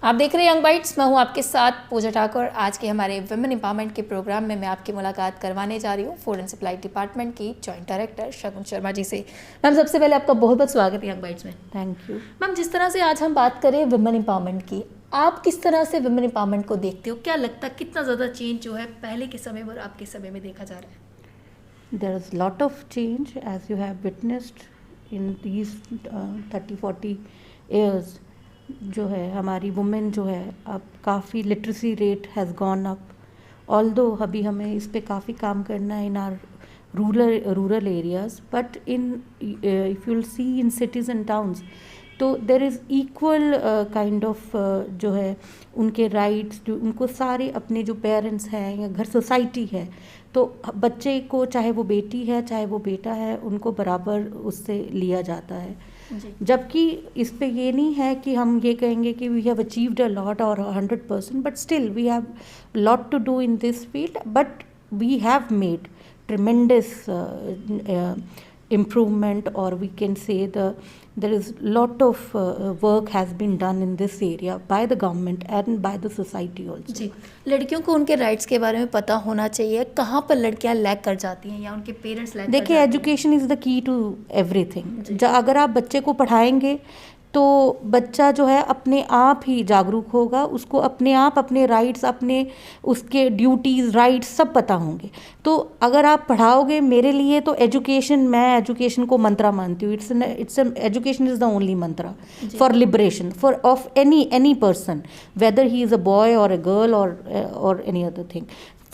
आप देख रहे हैं यंग बाइट्स, मैं हूं आपके साथ पूजा ठाकुर। आज के हमारे वुमेन एम्पावरमेंट के प्रोग्राम में मैं आपकी मुलाकात करवाने जा रही हूं फूड एंड सप्लाई डिपार्टमेंट की जॉइंट डायरेक्टर शगुन शर्मा जी से। मैम, सबसे पहले आपका बहुत बहुत स्वागत है यंग बाइट्स में। थैंक यू मैम, जिस तरह से आज हम बात करें वुमेन एम्पावरमेंट की, आप किस तरह से वुमेन एम्पावरमेंट को देखते हो? क्या लगता है कितना ज़्यादा चेंज जो है पहले के समय में और आपके समय में देखा जा रहा है? There is lot of change as you have witnessed in these 30-40 years। जो है हमारी वुमेन जो है अब काफ़ी literacy rate has gone up. Although अभी हमें इस पे काफ़ी काम करना है in our rural areas, but in if you'll see in cities and towns तो there is equal kind of जो है उनके राइट्स, जो उनको सारे अपने जो पेरेंट्स हैं या घर सोसाइटी है, तो बच्चे को चाहे वो बेटी है चाहे वो बेटा है उनको बराबर उससे लिया जाता है। जबकि इस पे ये नहीं है कि हम ये कहेंगे कि we have achieved a lot और 100%, but still we have lot to do in this field, but we have made tremendous improvement, or we can say there is lot of work has been done in this area by the government and by the society also। जी, लड़कियों को उनके rights के बारे में पता होना चाहिए। कहाँ पर लड़कियाँ लैग कर जाती हैं या उनके पेरेंट्स लैग कर जाते हैं? देखिए, education is the key to everything. अगर आप बच्चे को पढ़ाएंगे तो बच्चा जो है अपने आप ही जागरूक होगा, उसको अपने आप अपने राइट्स, अपने उसके ड्यूटीज़, राइट्स सब पता होंगे। तो अगर आप पढ़ाओगे, मेरे लिए तो एजुकेशन, मैं एजुकेशन को मंत्रा मानती हूँ। It's education is the only Mantra for liberation for of any person, weather he is a boy और अ गर्ल और एनी अदर थिंग।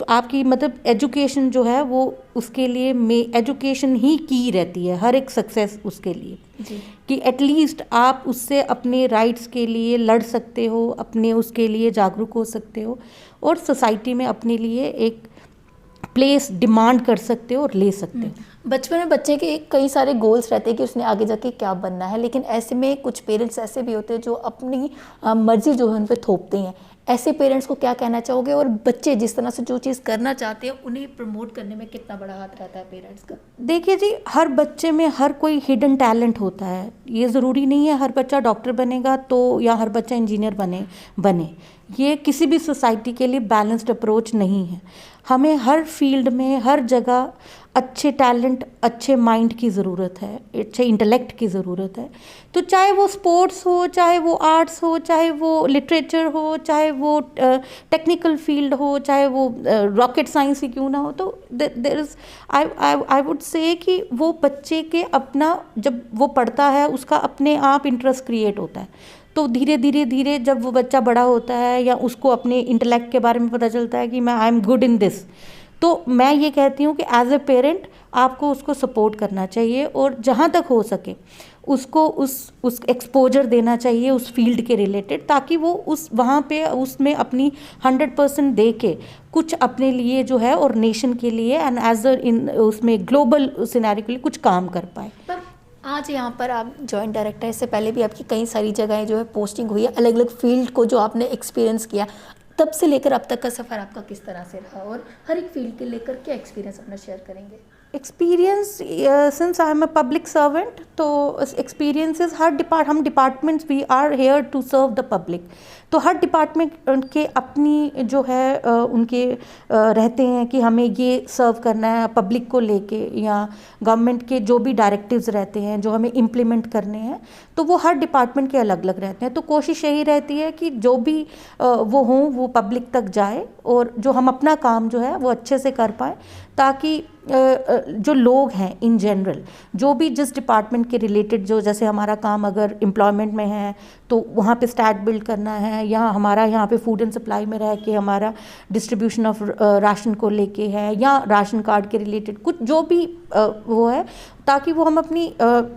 आपकी मतलब एजुकेशन जो है वो उसके लिए एजुकेशन ही की रहती है हर एक सक्सेस उसके लिए जी। कि एटलीस्ट आप उससे अपने राइट्स के लिए लड़ सकते हो, अपने उसके लिए जागरूक हो सकते हो और सोसाइटी में अपने लिए एक प्लेस डिमांड कर सकते हो और ले सकते हो। बचपन में बच्चे के कई सारे गोल्स रहते हैं कि उसने आगे जाके क्या बनना है, लेकिन ऐसे में कुछ पेरेंट्स ऐसे भी होते हैं जो अपनी मर्जी जो है उन पर थोपते हैं। ऐसे पेरेंट्स को क्या कहना चाहोगे? और बच्चे जिस तरह से जो चीज़ करना चाहते हैं उन्हें प्रमोट करने में कितना बड़ा हाथ रहता है पेरेंट्स का? देखिए जी, हर बच्चे में हर कोई हिडन टैलेंट होता है। ये ज़रूरी नहीं है हर बच्चा डॉक्टर बनेगा तो या हर बच्चा इंजीनियर बने। ये किसी भी सोसाइटी के लिए बैलेंस्ड अप्रोच नहीं है। हमें हर फील्ड में हर जगह अच्छे टैलेंट, अच्छे माइंड की ज़रूरत है, अच्छे इंटेलेक्ट की ज़रूरत है। तो चाहे वो स्पोर्ट्स हो, चाहे वो आर्ट्स हो, चाहे वो लिटरेचर हो, चाहे वो टेक्निकल फील्ड हो, चाहे वो रॉकेट साइंस ही क्यों ना हो, तो there is I would say कि वो बच्चे के अपना जब वो पढ़ता है उसका अपने आप इंटरेस्ट क्रिएट होता है। तो धीरे धीरे जब वो बच्चा बड़ा होता है या उसको अपने इंटेलेक्ट के बारे में पता चलता है कि मैं I am good in this, तो मैं ये कहती हूँ कि एज ए पेरेंट आपको उसको सपोर्ट करना चाहिए और जहाँ तक हो सके उसको उस एक्सपोजर देना चाहिए उस फील्ड के रिलेटेड, ताकि वो उस वहाँ पे उसमें अपनी 100% दे के कुछ अपने लिए जो है और नेशन के लिए एंड एज इन उसमें ग्लोबल सिनेरियो के लिए कुछ काम कर पाए। आज यहाँ पर आप जॉइंट डायरेक्टर, इससे पहले भी आपकी कई सारी जगहें जो है पोस्टिंग हुई है, अलग अलग फील्ड को जो आपने एक्सपीरियंस किया, तब से लेकर अब तक का सफ़र आपका किस तरह से रहा और हर एक फील्ड के लेकर क्या एक्सपीरियंस अपना शेयर करेंगे? Experience, since I am a public servant, तो एक्सपीरियंसेस हम departments we are here to serve the public. तो हर डिपार्टमेंट के अपनी जो है उनके रहते हैं कि हमें ये सर्व करना है पब्लिक को लेके, या गवर्नमेंट के जो भी डायरेक्टिव्स रहते हैं जो हमें इम्प्लीमेंट करने हैं, तो वो हर डिपार्टमेंट के अलग अलग रहते हैं। तो कोशिश यही रहती है कि जो भी वो हों वो पब्लिक तक जाए और जो हम अपना काम जो है वो अच्छे से कर पाएँ, ताकि जो लोग हैं इन जनरल, जो भी जिस डिपार्टमेंट के रिलेटेड, जो जैसे हमारा काम अगर एम्प्लॉयमेंट में है तो वहाँ पे स्टैट बिल्ड करना है, या हमारा यहाँ पे फूड एंड सप्लाई में रह के हमारा डिस्ट्रीब्यूशन ऑफ राशन को लेके है, या राशन कार्ड के रिलेटेड कुछ जो भी वो है, ताकि वो हम अपनी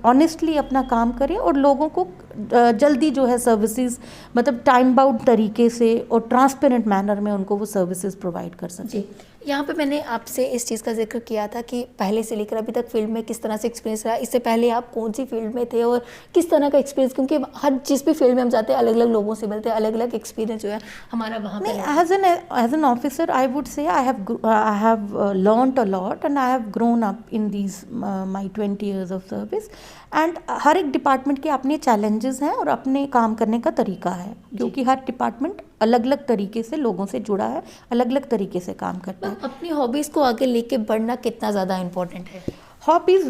ऑनेस्टली अपना काम करें और लोगों को जल्दी जो है सर्विसेज, मतलब टाइम बाउंड तरीके से और ट्रांसपेरेंट मैनर में उनको वो सर्विसेज प्रोवाइड कर सकें। यहाँ पे मैंने आपसे इस चीज़ का जिक्र किया था कि पहले से लेकर अभी तक फील्ड में किस तरह से एक्सपीरियंस रहा, इससे पहले आप कौन सी फील्ड में थे और किस तरह का एक्सपीरियंस, क्योंकि हर जिस भी फील्ड में हम जाते हैं अलग अलग लोगों से मिलते हैं, अलग अलग एक्सपीरियंस जो है हमारा वहाँ पे नहीं, as an officer I would say I have learned a lot and I have grown up in these my 20 years of service and हर एक डिपार्टमेंट के अपने चैलेंजेस हैं और अपने काम करने का तरीका है, क्योंकि हर डिपार्टमेंट अलग अलग तरीके से लोगों से जुड़ा है, अलग अलग तरीके से काम करता है। अपनी हॉबीज़ को आगे लेके बढ़ना कितना ज़्यादा इम्पोर्टेंट है? Hobbies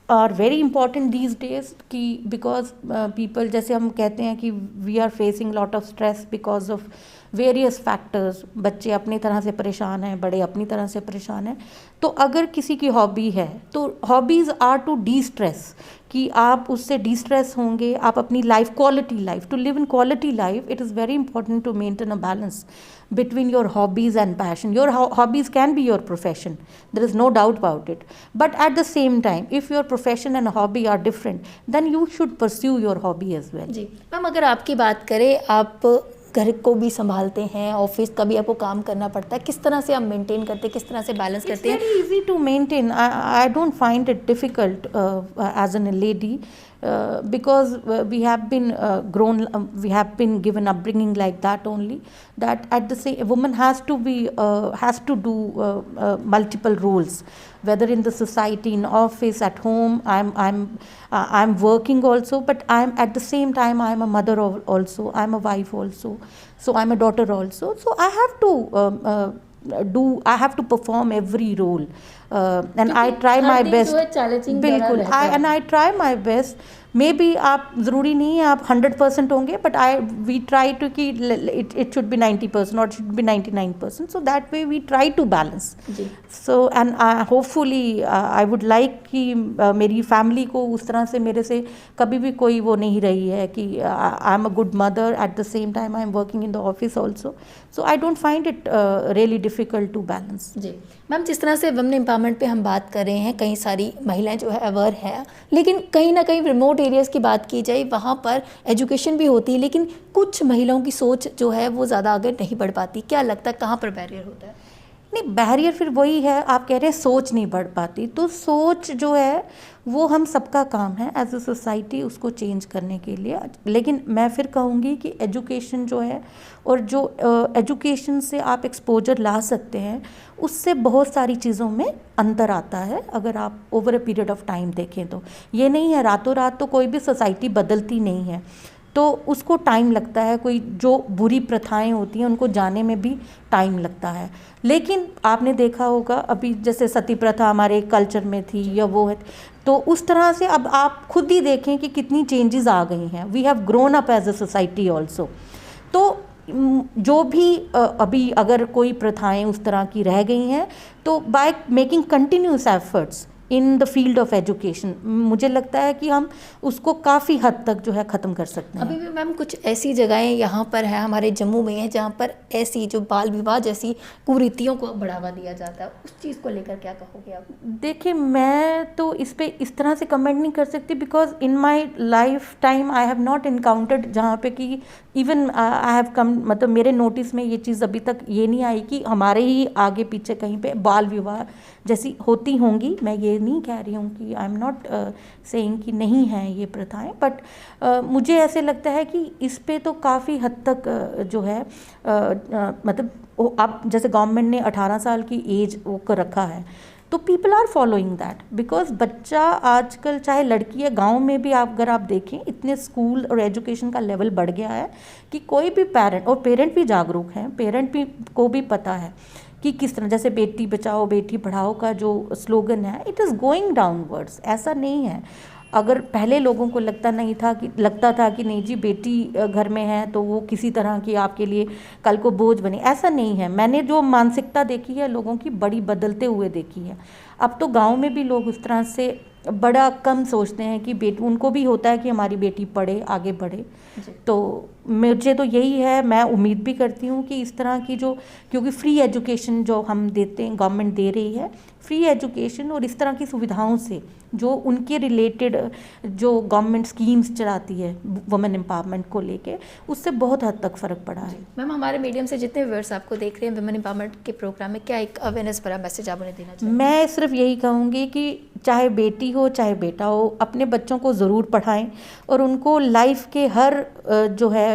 are very important these days कि बिकॉज पीपल, जैसे हम कहते हैं कि we are facing lot of stress because of various factors, बच्चे अपनी तरह से परेशान हैं, बड़े अपनी तरह से परेशान हैं, तो अगर किसी की हॉबी है तो hobbies are to destress, कि आप उससे डी स्ट्रेस होंगे, आप अपनी life, quality life, to live in quality life it is very important to maintain a balance between your hobbies and passion. Your hobbies can be your profession, there is no doubt about it, but at the same time if your profession and hobby are different then you should pursue your hobby as well. जी ma'am, अगर आपकी बात करें, आप घर को भी संभालते हैं, ऑफिस का भी आपको काम करना पड़ता है, किस तरह से आप मेंटेन करते हैं, किस तरह से बैलेंस करते हैं? It's very easy to maintain. I don't find it difficult as a lady because we have been grown, we have been given upbringing like that only, that at the same, a woman has to be has to do multiple roles, whether in the society, in office, at home. I'm working also, but I'm at the same time I'm a mother also, I'm a wife also, so I'm a daughter also, so I have to I have to perform every role and I try my best. बिल्कुल, I try my best. Maybe आप ज़रूरी नहीं है आप 100% होंगे, but we try to कि it should be 90% or it should be 99%, so that way we try to balance. Ji. So and hopefully I would like कि मेरी फैमिली को उस तरह से मेरे से कभी भी कोई वो नहीं रही है कि I am a good mother, at the same time I am working in the office also, so I don't find it really difficult to balance. जी मैम, जिस तरह से वुमेन एम्पावरमेंट पे हम बात कर रहे हैं, कई सारी महिलाएं जो है अवेयर हैं, लेकिन कहीं ना कहीं रिमोट एरियाज़ की बात की जाए वहाँ पर एजुकेशन भी होती है, लेकिन कुछ महिलाओं की सोच जो है वो ज़्यादा आगे नहीं बढ़ पाती। क्या लगता है कहाँ पर बैरियर होता है? नहीं, बैरियर फिर वही है, आप कह रहे हैं सोच नहीं बढ़ पाती, तो सोच जो है वो हम सबका काम है एज अ सोसाइटी उसको चेंज करने के लिए। लेकिन मैं फिर कहूँगी कि एजुकेशन जो है और जो एजुकेशन से आप एक्सपोजर ला सकते हैं उससे बहुत सारी चीज़ों में अंतर आता है। अगर आप over a period of time देखें तो ये नहीं है रातों रात तो कोई भी सोसाइटी बदलती नहीं है, तो उसको टाइम लगता है। कोई जो बुरी प्रथाएं होती हैं उनको जाने में भी टाइम लगता है। लेकिन आपने देखा होगा अभी जैसे सती प्रथा हमारे कल्चर में थी या वो है, तो उस तरह से अब आप खुद ही देखें कि कितनी चेंजेस आ गई हैं। We have grown up as a society also. तो जो भी अभी अगर कोई प्रथाएं उस तरह की रह गई हैं तो by making continuous efforts in the field of education मुझे लगता है कि हम उसको काफ़ी हद तक जो है ख़त्म कर सकते हैं। अभी भी मैम कुछ ऐसी जगहें यहाँ पर है, हमारे जम्मू में है, जहाँ पर ऐसी जो बाल विवाह जैसी कुरीतियों को बढ़ावा दिया जाता है, उस चीज़ को लेकर क्या कहोगे आप? देखिए, मैं तो इस पे इस तरह से कमेंट नहीं कर सकती because in my life time I have not encountered जहाँ पे कि इवन आई हैव कम, मतलब मेरे नोटिस में ये चीज़ अभी तक ये नहीं आई कि हमारे ही आगे पीछे कहीं पे बाल विवाह जैसी होती होंगी। मैं ये नहीं कह रही हूँ कि आई एम नॉट सेइंग कि नहीं है ये प्रथाएं, बट मुझे ऐसे लगता है कि इस पे तो काफ़ी हद तक जो है मतलब अब जैसे गवर्नमेंट ने 18 साल की एज वो कर रखा है तो people are following that because बच्चा आजकल चाहे लड़की है, गांव में भी आप अगर आप देखें इतने स्कूल और एजुकेशन का लेवल बढ़ गया है कि कोई भी पेरेंट, और पेरेंट भी जागरूक हैं, पेरेंट भी को भी पता है कि किस तरह, जैसे बेटी बचाओ बेटी पढ़ाओ का जो स्लोगन है इट इज़ गोइंग डाउनवर्ड्स। ऐसा नहीं है, अगर पहले लोगों को लगता था कि नहीं जी बेटी घर में है तो वो किसी तरह की आपके लिए कल को बोझ बने, ऐसा नहीं है। मैंने जो मानसिकता देखी है लोगों की बड़ी बदलते हुए देखी है। अब तो गांव में भी लोग उस तरह से बड़ा कम सोचते हैं कि बेटी, उनको भी होता है कि हमारी बेटी पढ़े आगे बढ़े। तो मुझे तो यही है, मैं उम्मीद भी करती हूँ कि इस तरह की जो, क्योंकि फ्री एजुकेशन जो हम देते हैं, गवर्नमेंट दे रही है, फ्री एजुकेशन और इस तरह की सुविधाओं से जो उनके रिलेटेड जो गवर्नमेंट स्कीम्स चलाती है वुमेन एम्पावरमेंट को लेके, उससे बहुत हद तक फ़र्क पड़ा है। मैम, हमारे मीडियम से जितने व्यूअर्स आपको देख रहे हैं, वुमेन एम्पावरमेंट के प्रोग्राम में क्या एक अवेयरनेस भरा मैसेज आप उन्हें देना चाहिए? मैं सिर्फ यही कहूँगी कि चाहे बेटी हो चाहे बेटा हो, अपने बच्चों को ज़रूर पढ़ाएं और उनको लाइफ के हर जो है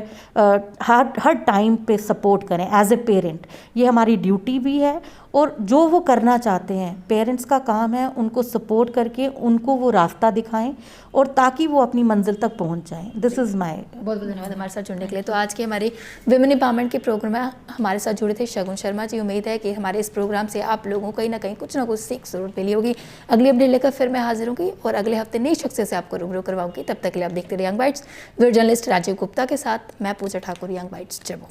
हर टाइम पे सपोर्ट करें एज ए पेरेंट। ये हमारी ड्यूटी भी है और जो वो करना चाहते हैं पेरेंट्स का काम है उनको सपोर्ट करके उनको वो रास्ता दिखाएं और ताकि वो अपनी मंजिल तक पहुंच जाएं। दिस इज़ माय बहुत बहुत धन्यवाद हमारे साथ जुड़ने के लिए। तो आज के हमारे विमेन एम्पावरमेंट के प्रोग्राम में हमारे साथ जुड़े थे शगुन शर्मा जी। उम्मीद है कि हमारे इस प्रोग्राम से आप लोगों को कहीं ना कुछ सीख जरूर मिली होगी। अगली अपडेट लेकर फिर मैं हाजिर होंगी और अगले हफ्ते नई शख्सियत से आपको रूबरू करवाऊंगी। तब तक के लिए आप देखते रहिए young bytes. Video journalist Rajiv Gupta के साथ मैं पूजा ठाकुर, यंग बाइट्स, जम्मू।